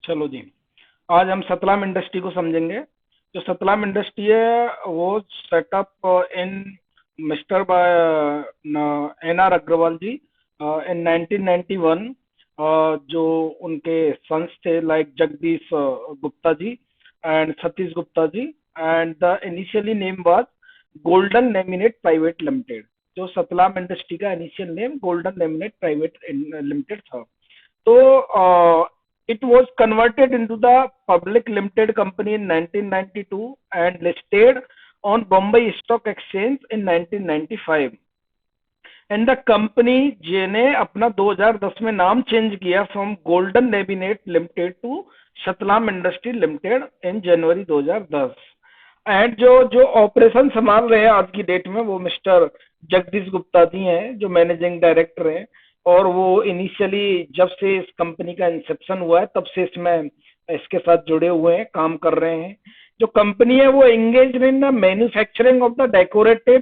चलो जी। आज हम सतलाम इंडस्ट्री को समझेंगे। जो सतलाम इंडस्ट्री है वो setup in mister by N R Agarwal ji in 1991। जो उनके सन्स थे like Jagdish Gupta ji and Satish Gupta ji, and the initially name was golden laminate private limited. जो सतलाम इंडस्ट्री का initial name golden laminate private limited था। तो it was converted into the public limited company in 1992 and listed on Bombay Stock Exchange in 1995। And the company ने अपना 2010 में नाम change किया from golden laminate limited to Satlam industry limited in January 2010। And जो जो operation संभाल रहे हैं आज की डेट में वो मिस्टर जगदीश गुप्ता जी हैं, जो मैनेजिंग डायरेक्टर हैं। और वो इनिशियली जब से इस कंपनी का इंसेप्शन हुआ है तब से इसमें इसके साथ जुड़े हुए हैं, काम कर रहे हैं। जो कंपनी है वो engage in the manufacturing of the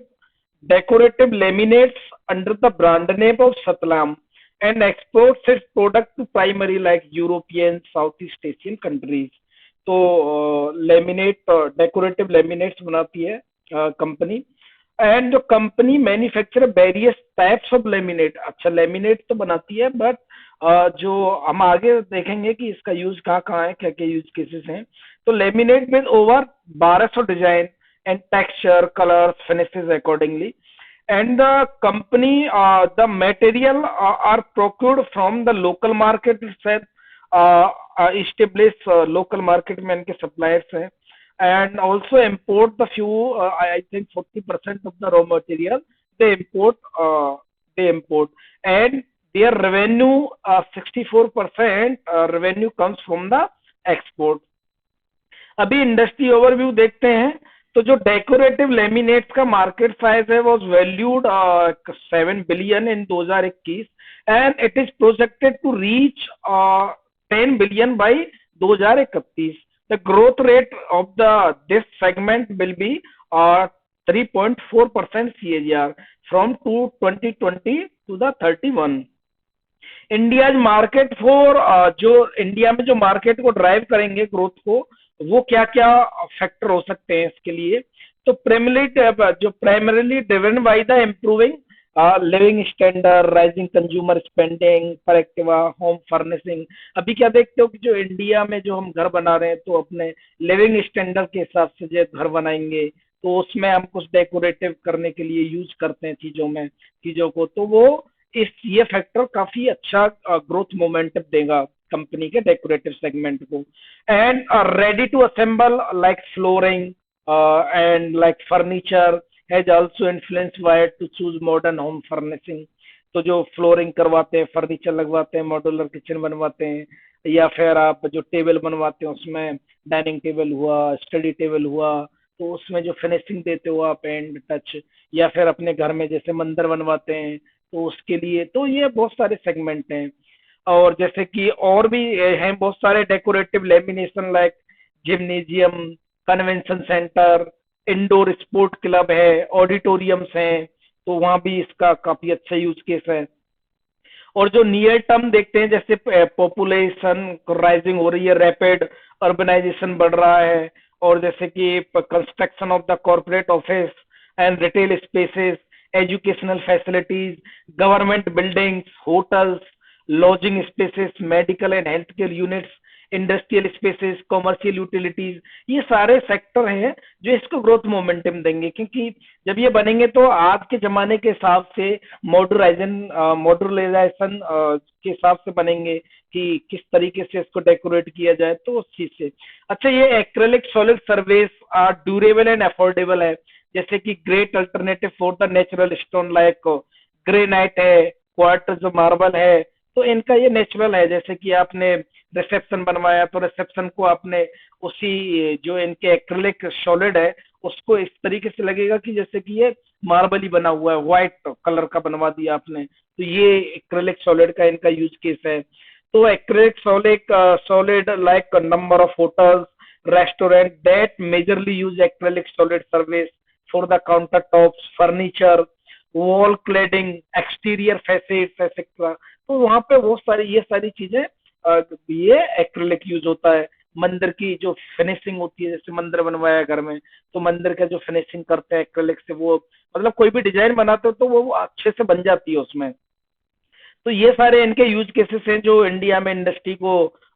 decorative laminates under the brand name of Satlam and exports its product to primary like European, Southeast Asian countries। तो लेमिनेट डेकोरेटिव लेमिनेट्स बनाती है कंपनी। एंड जो company manufacture various types of laminate. अच्छा, laminate तो बनाती है but जो हम आगे देखेंगे कि इसका यूज कहाँ कहाँ है, क्या क्या यूज केसेस हैं। तो laminate with over 1200 design and texture, colors, finishes accordingly. And the company, the material are procured from the local market itself, established local market में इनके suppliers हैं। And also import the few, I think 40% of the raw material they import, they import, and their revenue 64% revenue comes from the export। अभी industry overview देखते हैं। तो जो decorative laminates का market size है was valued 7 billion in 2021 and it is projected to reach 10 billion by 2031। The growth rate of the this segment will be 3.4% CAGR from to 2020 to the 31। India market for, जो India में जो market को drive करेंगे growth को, वो क्या क्या factor हो सकते हैं इसके लिए। तो primarily driven by the improving living standard, rising consumer spending, proactive home furnishing. अभी क्या देखते हो कि जो इंडिया में जो हम घर बना रहे हैं तो अपने लिविंग स्टैंडर्ड के हिसाब से जो घर बनाएंगे तो उसमें हम कुछ डेकोरेटिव करने के लिए यूज करते हैं चीजों को। तो वो ये फैक्टर काफी अच्छा ग्रोथ मोमेंटम देगा कंपनी के डेकोरेटिव सेगमेंट को। And ready to assemble like flooring and like furniture has also influence why to choose modern home furnishing. तो जो फ्लोरिंग करवाते हैं, फर्नीचर लगवाते हैं, मॉड्यूलर किचन बनवाते हैं, या फिर आप जो टेबल बनवाते हैं उसमें डाइनिंग टेबल हुआ, स्टडी टेबल हुआ, तो उसमें जो फिनिशिंग देते हो आप एंड टच, या फिर अपने घर में जैसे मंदिर बनवाते हैं तो उसके लिए। तो ये बहुत सारे सेगमेंट हैं। और जैसे कि और भी हैं बहुत सारे decorative lamination like gymnasium, convention centre, indoor sport club है, ऑडिटोरियम्स हैं, तो वहां भी इसका काफी अच्छा यूज केस है। और जो नियर टर्म देखते हैं जैसे पॉपुलेशन राइजिंग हो रही है, रैपिड अर्बनाइजेशन बढ़ रहा है, और जैसे कि construction of the corporate office and retail spaces, educational facilities, government buildings, hotels, lodging spaces, medical and health care units, industrial spaces, commercial utilities, ये सारे सेक्टर हैं जो इसको ग्रोथ मोमेंटम देंगे। क्योंकि जब ये बनेंगे तो आज के जमाने के हिसाब से मॉड्यूलराइजेशन के हिसाब से बनेंगे कि किस तरीके से इसको डेकोरेट किया जाए, तो उस चीज से। अच्छा, ये acrylic solid surface durable and affordable है, जैसे कि great alternative for the natural stone like granite है, क्वार्ट्ज जो मार्बल है, तो इनका ये नेचुरल है। जैसे कि आपने रिसेप्शन बनवाया तो रिसेप्शन को आपने उसी जो इनके एक्रिलिक सॉलिड है उसको इस तरीके से लगेगा कि जैसे कि ये मार्बल ही बना हुआ है, व्हाइट कलर का बनवा दिया आपने, तो ये एक्रिलिक सॉलिड का इनका यूज केस है। तो acrylic solid like number of hotels, restaurant that majorly use acrylic solid service for the counter tops, furniture, wall cladding, exterior facets etcetera. तो वहां पे वो सारी ये सारी चीजें ये एक्रिलिक यूज होता है। मंदिर की जो फिनिशिंग होती है, जैसे मंदिर बनवाया घर में, तो मंदिर का जो फिनिशिंग करते हैं एक्रिलिक से, वो मतलब कोई भी डिजाइन बनाते हो तो वो अच्छे से बन जाती है उसमें। तो ये सारे इनके यूज केसेस हैं जो इंडिया में इंडस्ट्री को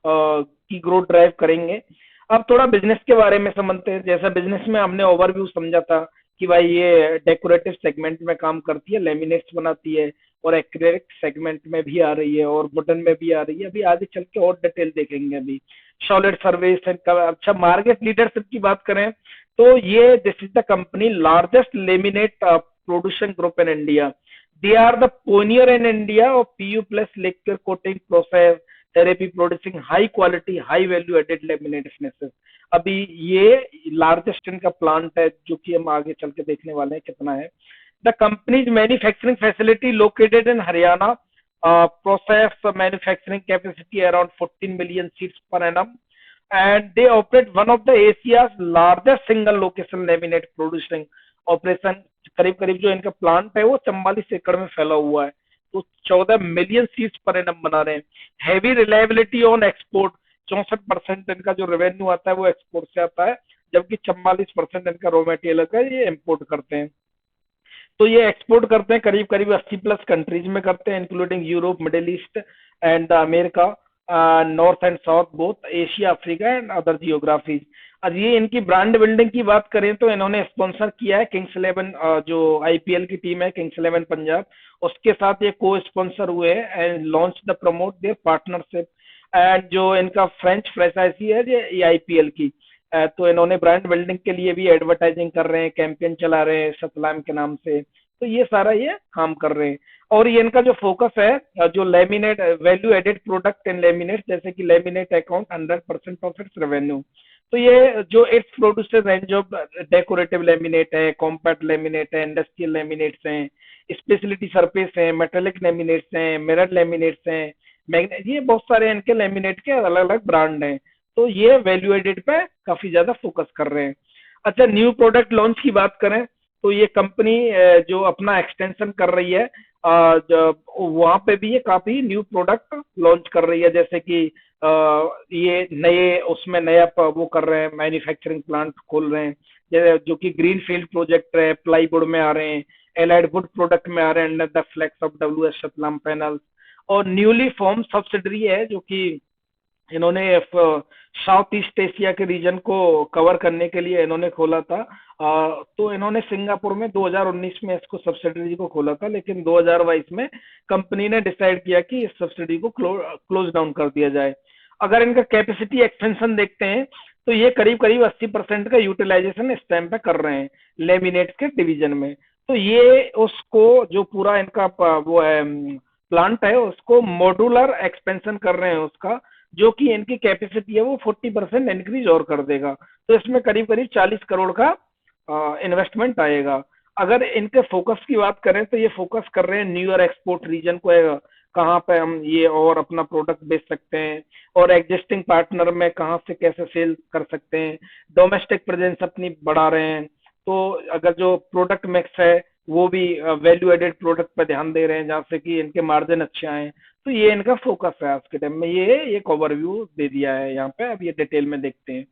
की ग्रोथ ड्राइव करेंगे। अब थोड़ा बिजनेस के बारे में समझते हैं। जैसा बिजनेस में हमने ओवरव्यू समझा था कि भाई ये डेकोरेटिव सेगमेंट में काम करती है, लेमिनेट्स बनाती है, और एक्रेलिक सेगमेंट में भी आ रही है, और वुडन में भी आ रही है। अभी आगे चल के और डिटेल देखेंगे। अभी सॉलिड सर्विस का अच्छा मार्केट लीडरशिप की बात करें तो ये this is the company largest laminate producing group in India. They are the pioneer in India of PU plus liquor coating process therapy producing high quality, high value added laminate finishes। अभी ये largest इनका plant है, जो कि हम आगे चल के देखने वाले हैं कितना है। The companies manufacturing facility located in Haryana, process manufacturing capacity around 14 million sheets per annum, and they operate one of the Asia's largest single location laminate producing operation। करीब करीब जो इनका प्लांट है वो 44 एकड़ में फैला हुआ है। तो 14 मिलियन सीट्स पर एनम बना रहे हैं। हैवी रिलायबिलिटी ऑन एक्सपोर्ट, 64% इनका जो रेवेन्यू आता है वो एक्सपोर्ट से आता है, जबकि 44% इनका रॉ मटेरियल का ये इम्पोर्ट करते हैं। तो ये एक्सपोर्ट करते हैं करीब करीब 80 प्लस कंट्रीज में करते हैं, including Europe, middle east and America, north and south, both Asia, Africa and other geographies. अब ये इनकी ब्रांड बिल्डिंग की बात करें तो इन्होंने स्पॉन्सर किया है किंग्स इलेवन, जो आईपीएल की टीम है किंग्स इलेवन पंजाब, उसके साथ ये को स्पॉन्सर हुए हैं and launch the promote their partnership. And जो इनका फ्रेंच फ्रेंचाइजी है ये आईपीएल की, तो इन्होंने ब्रांड बिल्डिंग के लिए भी एडवर्टाइजिंग कर रहे हैं, कैंपेन चला रहे हैं सतलाम के नाम से। तो ये सारा ये काम कर रहे हैं। और ये इनका जो फोकस है, जो laminate value added product in laminate, जैसे कि laminate account 100% of its revenue. तो ये जो its producer range of decorative laminate है, कॉम्पैक्ट लेमिनेट है, इंडस्ट्रियल लेमिनेट्स हैं, स्पेशलिटी सरफेस है, मेटेलिक लेमिनेट्स हैं, मिरर लेमिनेट्स हैं, मैग्नेट, ये बहुत सारे इनके लेमिनेट के अलग अलग ब्रांड हैं। तो ये वैल्यू एडेड पे काफी ज्यादा फोकस कर रहे हैं। अच्छा, न्यू प्रोडक्ट लॉन्च की बात करें तो ये कंपनी जो अपना एक्सटेंशन कर रही है, वहां पे भी ये काफी न्यू प्रोडक्ट लॉन्च कर रही है। जैसे कि ये नए उसमें नया वो कर रहे हैं, मैन्युफैक्चरिंग प्लांट खोल रहे हैं, जो कि ग्रीन फील्ड प्रोजेक्ट है, प्लाईवुड में आ रहे हैं, एलाइड वुड प्रोडक्ट में आ रहे हैं, under the flex of W S Satlam panel. और न्यूली फॉर्म सब्सिडरी है जो कि इन्होंने साउथ ईस्ट एशिया के रीजन को कवर करने के लिए इन्होंने खोला था। तो इन्होंने सिंगापुर में 2019 में इसको सब्सिडरी को खोला था, लेकिन 2022 में कंपनी ने डिसाइड किया कि इस सब्सिडी को क्लोज डाउन कर दिया जाए। अगर इनका कैपेसिटी एक्सपेंशन देखते हैं तो ये करीब करीब 80% का यूटिलाइजेशन इस टाइम पे कर रहे हैं लेमिनेट के डिवीजन में। तो ये उसको जो पूरा इनका वो है प्लांट है, उसको मॉड्यूलर एक्सपेंशन कर रहे हैं उसका, जो कि इनकी कैपेसिटी है वो 40% इंक्रीज और कर देगा। तो इसमें करीब करीब 40 करोड़ का इन्वेस्टमेंट आएगा। अगर इनके फोकस की बात करें तो ये फोकस कर रहे हैं न्यू ईयर एक्सपोर्ट रीजन को, कहाँ पे हम ये और अपना प्रोडक्ट बेच सकते हैं, और एग्जिस्टिंग पार्टनर में कहाँ से कैसे सेल कर सकते हैं, डोमेस्टिक प्रेजेंस अपनी बढ़ा रहे हैं। तो अगर जो प्रोडक्ट मिक्स है वो भी वैल्यू एडेड प्रोडक्ट पर ध्यान दे रहे हैं, जहाँ से कि इनके मार्जिन अच्छे आए। तो ये इनका फोकस है आज के टाइम में। ये एक ओवरव्यू दे दिया है यहाँ पे, अब ये डिटेल में देखते हैं।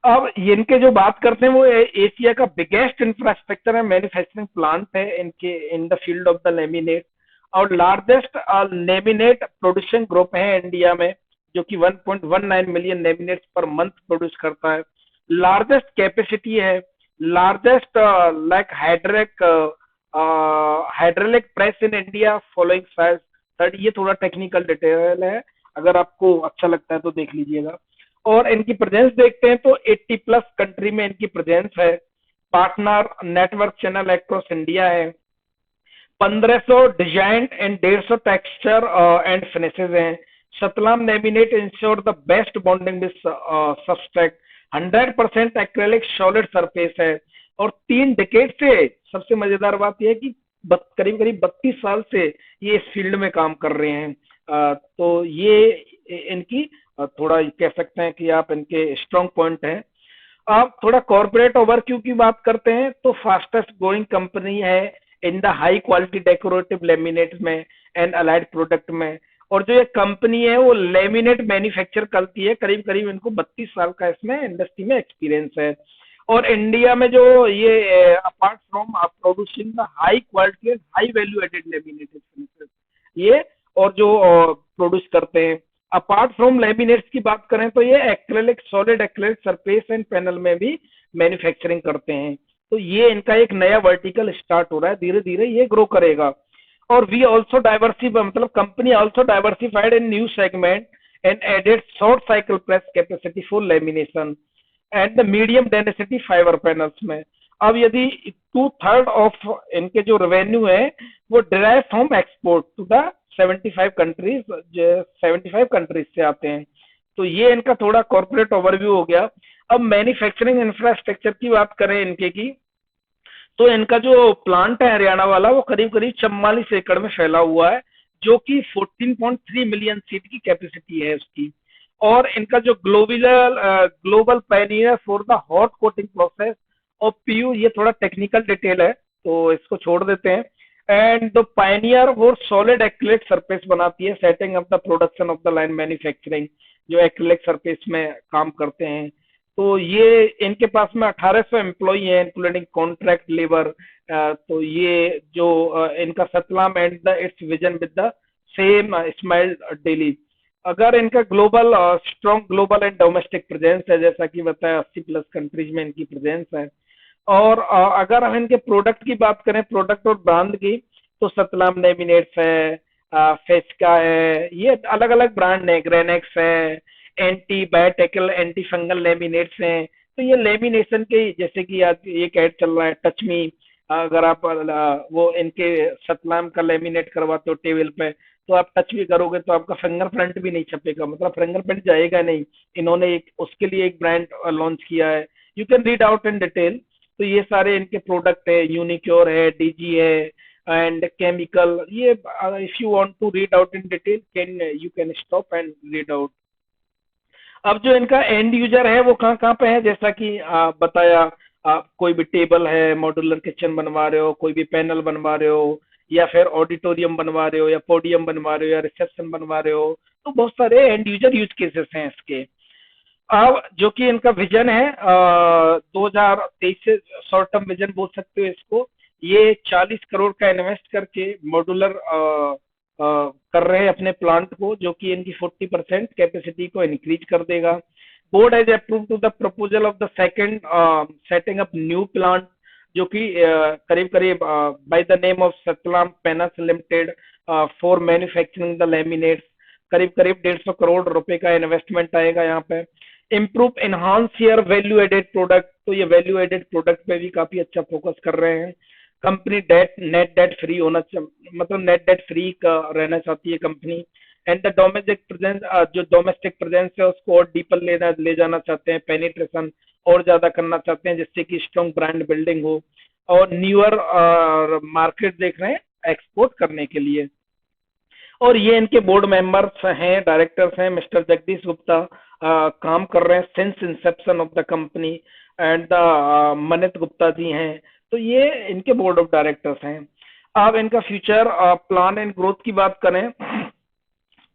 अब इनके जो बात करते हैं वो एशिया का बिगेस्ट इंफ्रास्ट्रक्चर है, मैन्युफैक्चरिंग प्लांट है इनके in the field of the laminate, और लार्जेस्ट लेमिनेट प्रोड्यूसिंग ग्रुप है इंडिया में, जो कि 1.19 million laminates per month produce करता है। लार्जेस्ट कैपेसिटी है, largest like hydraulic press in India following size. Third, ये थोड़ा टेक्निकल डिटेल है, अगर आपको अच्छा लगता है तो देख लीजिएगा। और इनकी प्रेजेंस देखते हैं तो 80 प्लस कंट्री में इनकी प्रेजेंस है। Partner network channel across India है। 1500 design and 150 texture and finishes हैं। Satlam laminate ensure the best bonding with substrate. 100% acrylic solid surface है। और 3 डिकेड से, सबसे मजेदार बात यह है कि करीब करीब 32 साल से ये इस फील्ड में काम कर रहे हैं। तो ये इनकी थोड़ा कह सकते हैं कि आप इनके स्ट्रॉन्ग पॉइंट हैं। आप थोड़ा कॉर्पोरेट ओवरव्यू की बात करते हैं तो फास्टेस्ट ग्रोइंग कंपनी है in the high quality decorative laminate में एंड अलाइड प्रोडक्ट में। और जो ये कंपनी है वो लेमिनेट मैन्युफैक्चर करती है, करीब करीब इनको 32 साल का इसमें इंडस्ट्री में एक्सपीरियंस है। और इंडिया में जो ये apart from producing the high quality and high value added laminated finishes, ये और जो प्रोड्यूस करते हैं। अपार्ट फ्रॉम लेमिनेट्स की बात करें तो ये acrylic, solid acrylic surface and panel में भी मैन्युफैक्चरिंग करते हैं। तो ये इनका एक नया वर्टिकल स्टार्ट हो रहा है, धीरे धीरे ये ग्रो करेगा। और वी ऑल्सो डाइवर्सिफाई, मतलब company also diversified in new segment and added short cycle press capacity for lamination and the medium density fibre panels में। अब यदि 2/3 ऑफ इनके जो रेवेन्यू है वो derive from export to the 75 countries, 75 countries से आते हैं। तो ये इनका थोड़ा कॉर्पोरेट ओवरव्यू हो गया। अब मैन्युफैक्चरिंग इंफ्रास्ट्रक्चर की बात करें इनके की, तो इनका जो प्लांट है हरियाणा वाला वो करीब करीब 44 एकड़ में फैला हुआ है, जो कि 14.3 मिलियन सीट की कैपेसिटी है उसकी। और इनका जो global Pioneer for the hot coating process, और पीयू ये थोड़ा टेक्निकल डिटेल है तो इसको छोड़ देते हैं। एंड द पायनियर और सॉलिड एक्रिलिक सरफेस बनाती है, setting up the production of the line manufacturing, जो एक्रिलिक सरफेस में काम करते हैं। तो ये इनके पास में 1800 एम्प्लॉई हैं इंक्लूडिंग कॉन्ट्रैक्ट लेबर। तो ये जो इनका Satlam and the its vision with the same smile daily. अगर इनका global strong global and domestic presence है, जैसा कि बताया 80+ कंट्रीज में इनकी प्रेजेंस है। और अगर हम इनके प्रोडक्ट की बात करें, प्रोडक्ट और ब्रांड की, तो सतलाम लेमिनेट्स है, फेस्का है, ये अलग अलग ब्रांड है, ग्रेनेक्स है, एंटी बायोटेकल एंटी फंगल लेमिनेट्स हैं। तो ये लेमिनेशन के, जैसे कि आज एक ऐड चल रहा है टच मी, अगर आप वो इनके सतलाम का लेमिनेट करवाते हो टेबल पे, तो आप टच भी करोगे तो आपका फिंगरप्रिंट भी नहीं छपेगा, मतलब फिंगरप्रिंट जाएगा नहीं। इन्होंने एक उसके लिए एक ब्रांड लॉन्च किया है, you can read out in detail. तो ये सारे इनके प्रोडक्ट है, यूनिक्योर है, डीजी है एंड केमिकल। ये if you want to read out in detail can you can stop and read out. अब जो इनका एंड यूजर है वो कहाँ कहाँ पे है, जैसा कि बताया, आप कोई भी टेबल है, मॉड्यूलर किचन बनवा रहे हो, कोई भी पैनल बनवा रहे हो, या फिर ऑडिटोरियम बनवा रहे हो, या पोडियम बनवा रहे हो, या रिसेप्शन बनवा रहे हो, तो बहुत सारे एंड यूजर यूज केसेस हैं इसके। अब जो कि इनका विजन है 2023 से, शॉर्ट टर्म विजन बोल सकते हो इसको। ये 40 करोड़ का इन्वेस्ट करके मॉड्यूलर कर रहे हैं अपने प्लांट को, जो कि इनकी 40% कैपेसिटी को इंक्रीज कर देगा। Board has approve to the proposal of the second setting up new plant, जो कि करीब करीब by the name of Satlam panels limited for manufacturing the laminates. करीब करीब 150 करोड़ रुपए का इन्वेस्टमेंट आएगा यहाँ पे। Improve enhance your value added product, तो ये वैल्यू एडेड प्रोडक्ट पे भी काफी अच्छा फोकस कर रहे हैं। कंपनी नेट डेट फ्री होना, मतलब नेट डेट फ्री का रहना चाहती है company. And the domestic presence, जो डोमेस्टिक प्रेजेंस है उसको और डीपर ले जाना चाहते हैं, पेनिट्रेशन और ज्यादा करना चाहते हैं, जिससे कि स्ट्रॉन्ग ब्रांड बिल्डिंग हो। और न्यूअर मार्केट देख रहे हैं एक्सपोर्ट करने के लिए। और ये इनके बोर्ड मेंबर्स हैं, डायरेक्टर्स हैं, मिस्टर जगदीश गुप्ता काम कर रहे हैं since inception of the company, and the Manit Gupta ji हैं। तो ये इनके बोर्ड ऑफ डायरेक्टर्स हैं। अब इनका फ्यूचर प्लान एंड ग्रोथ की बात करें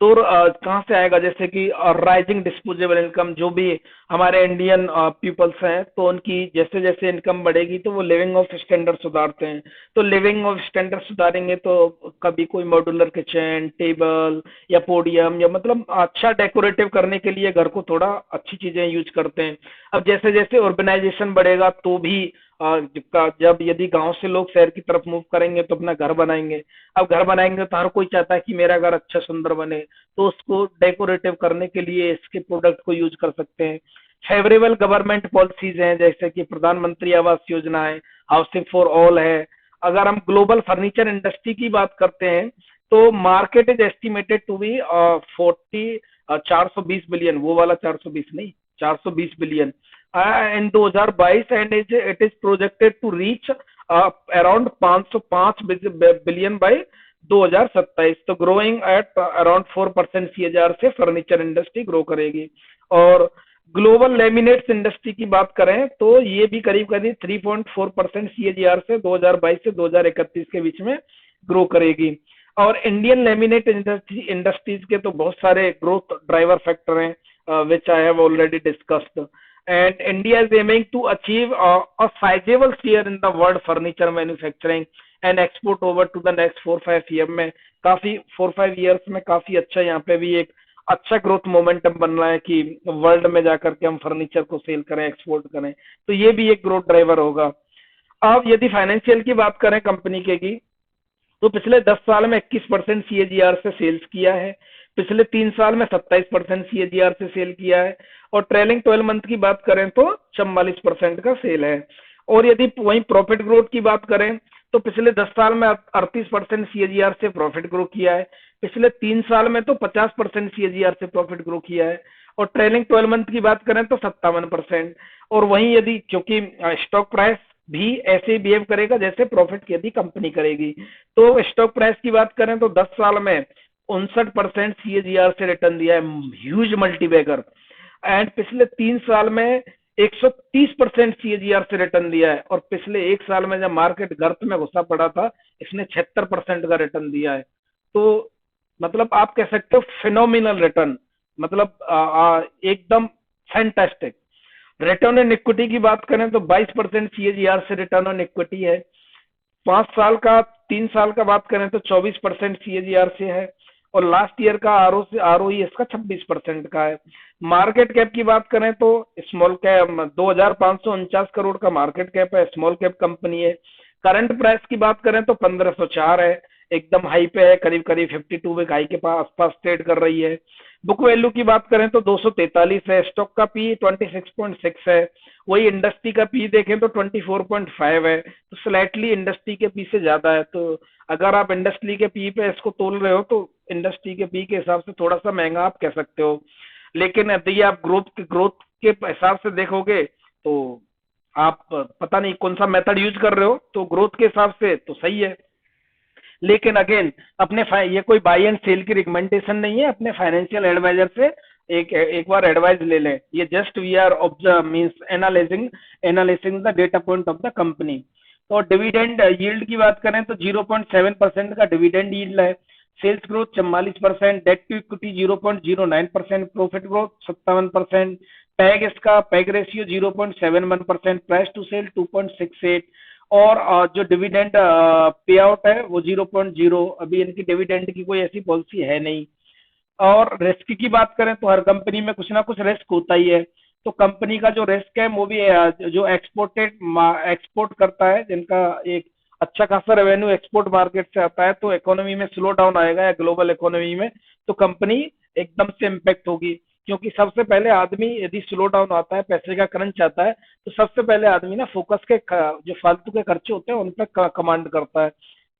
तो कहाँ से आएगा, जैसे कि राइजिंग डिस्पोजेबल इनकम, जो भी हमारे इंडियन पीपल्स हैं, तो उनकी जैसे जैसे इनकम बढ़ेगी तो वो लिविंग ऑफ स्टैंडर्ड सुधारते हैं। तो लिविंग ऑफ स्टैंडर्ड सुधारेंगे तो कभी कोई मॉड्यूलर किचन, टेबल या पोडियम, या मतलब अच्छा डेकोरेटिव करने के लिए घर को थोड़ा अच्छी चीजें यूज करते हैं। अब जैसे जैसे urbanization बढ़ेगा तो भी जब यदि गांव से लोग शहर की तरफ मूव करेंगे तो अपना घर बनाएंगे। अब घर बनाएंगे तो हर कोई चाहता है कि मेरा घर अच्छा सुंदर बने, तो उसको डेकोरेटिव करने के लिए इसके प्रोडक्ट को यूज कर सकते हैं। फेवरेबल गवर्नमेंट पॉलिसीज हैं, जैसे कि प्रधानमंत्री आवास योजना है, हाउसिंग फॉर ऑल है। अगर हम ग्लोबल फर्नीचर इंडस्ट्री की बात करते हैं तो market is estimated to be 420 billion, वो वाला 420 नहीं, 420 billion in 2022, and it is projected to reach around 505 billion by 2027। तो ग्रोइंग एट अराउंड 4% CAGR से फर्नीचर इंडस्ट्री ग्रो करेगी। और ग्लोबल लेमिनेट्स इंडस्ट्री की बात करें तो ये भी करीब करीब 3.4% CAGR से 2022 से 2031 के बीच में ग्रो करेगी। और इंडियन लेमिनेट इंडस्ट्रीज के तो बहुत सारे ग्रोथ ड्राइवर फैक्टर हैं, which I have already discussed. And India is aiming to achieve a sizable share in the world furniture manufacturing and export over to the next 4-5 year में. काफी 4-5 years में काफी अच्छा यहाँ पे भी एक अच्छा ग्रोथ मोमेंटम बन रहा है कि वर्ल्ड में जाकर के हम फर्नीचर को सेल करें, एक्सपोर्ट करें. तो ये भी एक ग्रोथ ड्राइवर होगा. अब यदि फाइनेंशियल की बात करें कंपनी के की, तो पिछले 10 साल में 21% सीएजीआर से सेल्स किया है. पिछले 3 साल में 27% सीएजीआर से सेल किया है. और ट्रेलिंग 12 मंथ की बात करें तो 44% का सेल है. और यदि वहीं प्रॉफिट ग्रोथ की बात करें तो पिछले 10 साल में 38% सीएजीआर से प्रॉफिट ग्रो किया है. पिछले 3 साल में तो 50% सीएजीआर से प्रॉफिट ग्रो किया है. और ट्रेलिंग 12 मंथ की बात करें तो 57%. और वहीं यदि क्योंकि स्टॉक प्राइस भी ऐसे बिहेव करेगा जैसे प्रॉफिट की यदि कंपनी करेगी, तो स्टॉक प्राइस की बात करें तो 10 साल में 59% सीएजीआर से रिटर्न दिया है, ह्यूज मल्टीबैगर. एंड पिछले 3 साल में 130% सीएजीआर से रिटर्न दिया है. और पिछले 1 साल में जब मार्केट गर्त में घुसा पड़ा था, इसने 76% का रिटर्न दिया है. तो मतलब आप कह सकते हो फिनोमिनल रिटर्न, मतलब एकदम फैंटास्टिक. रिटर्न ऑन इक्विटी की बात करें तो 22% सीएजीआर से रिटर्न ऑन इक्विटी है. 5 साल का 3 साल का बात करें तो 24% सीएजीआर से है. और लास्ट ईयर का आरओई इसका 26% का है. मार्केट कैप की बात करें तो स्मॉल कैप 2549 करोड़ का मार्केट कैप है, स्मॉल कैप कंपनी है. करंट प्राइस की बात करें तो 1504 है, एकदम हाई पे है, करीब करीब 52 वीक हाई के पास आसपास ट्रेड कर रही है. बुक वैल्यू की बात करें तो 243 है. स्टॉक का पी 26.6 है. वही इंडस्ट्री का पी देखें तो 24.5 है, तो स्लाइटली इंडस्ट्री के पी से ज्यादा है. तो अगर आप इंडस्ट्री के पी पे इसको तोल रहे हो तो इंडस्ट्री के पी के हिसाब से थोड़ा सा महंगा आप कह सकते हो. लेकिन यदि आप ग्रोथ के हिसाब से देखोगे तो आप पता नहीं कौन सा मेथड यूज कर रहे हो, तो ग्रोथ के हिसाब से तो सही है. लेकिन अगेन ये कोई बाय एंड सेल की रिकमेंडेशन नहीं है. अपने फाइनेंशियल एडवाइजर से एक एक बार एडवाइस ले लें. ये just we are observe means analysing the data point of the company. तो डिविडेंड यील्ड की बात करें तो 0.7% का डिविडेंड यील्ड है. Sales growth 44%, debt to equity 0.09%, profit growth 57%, PEG इसका PEG ratio 0.71%, price to sale 2.68. और जो डिविडेंड पे आउट है वो 0.0. अभी इनकी डिविडेंड की कोई ऐसी पॉलिसी है नहीं. और रिस्क की बात करें तो हर कंपनी में कुछ ना कुछ रिस्क होता ही है. तो कंपनी का जो रिस्क है वो भी जो एक्सपोर्ट करता है, जिनका एक अच्छा खासा रेवेन्यू एक्सपोर्ट मार्केट से आता है, तो इकोनॉमी में स्लो डाउन आएगा या ग्लोबल इकोनॉमी में तो कंपनी एकदम से इम्पेक्ट होगी. क्योंकि सबसे पहले आदमी यदि स्लो डाउन आता है, पैसे का क्रंच आता है, तो सबसे पहले आदमी ना फोकस के जो फालतू के खर्चे होते हैं उन पर कमांड करता है.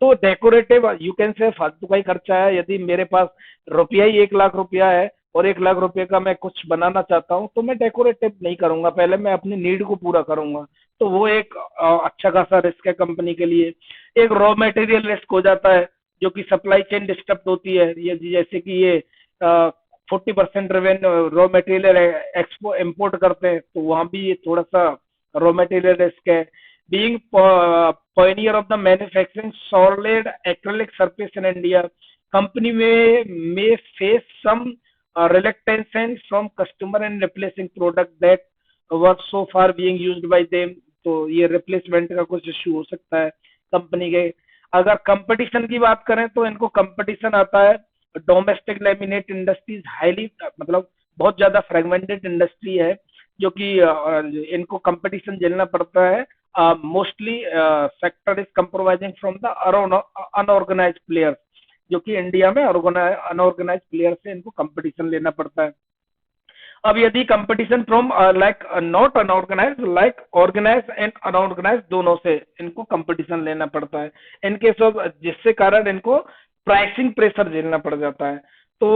तो डेकोरेटिव यू कैन से फालतू का ही खर्चा है. यदि मेरे पास रुपया ही 1 लाख रुपया है और 1 लाख रुपए का मैं कुछ बनाना चाहता हूँ, तो मैं डेकोरेटिव नहीं करूंगा, पहले मैं अपनी नीड को पूरा करूंगा. तो वो एक अच्छा खासा रिस्क है कंपनी के लिए. एक रॉ मटेरियल रिस्क हो जाता है, जो कि सप्लाई चेन डिस्टर्ब होती है. ये जैसे कि ये 40% revenue raw material expo import करते हैं, तो वहां भी ये थोड़ा सा रॉ मटेरियल रिस्क है. Being pioneer of the manufacturing solid acrylic surface in India, company may face some reluctance from customer in replacing product that were so far being used by them. तो ये replacement का कुछ issue हो सकता है company के. अगर competition की बात करें तो इनको कंपटीशन आता है. डोमेस्टिक लेमिनेट इंडस्ट्रीज हाईली मतलब बहुत ज्यादा फ्रेगमेंटेड इंडस्ट्री है, जो कि इनको कंपटीशन झेलना पड़ता है. Mostly sector is compromising from the unorganised players, जो कि इंडिया में अनऑर्गेनाइज प्लेयर से इनको कंपटीशन लेना पड़ता है. अब यदि competition from like not unorganised, like organised and unorganised दोनों से इनको कंपटीशन लेना पड़ता है. इनके सब जिससे कारण इनको प्राइसिंग प्रेशर झेलना पड़ जाता है. तो